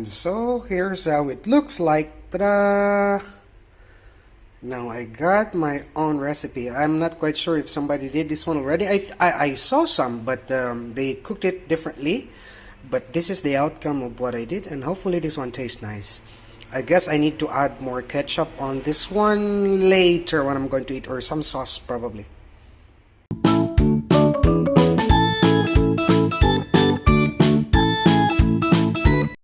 So here's how it looks like. Ta-da! Now I got my own recipe. I'm not quite sure if somebody did this one already. I saw some, but they cooked it differently. But this is the outcome of what I did, and hopefully this one tastes nice. I guess I need to add more ketchup on this one later when I'm going to eat, or some sauce probably.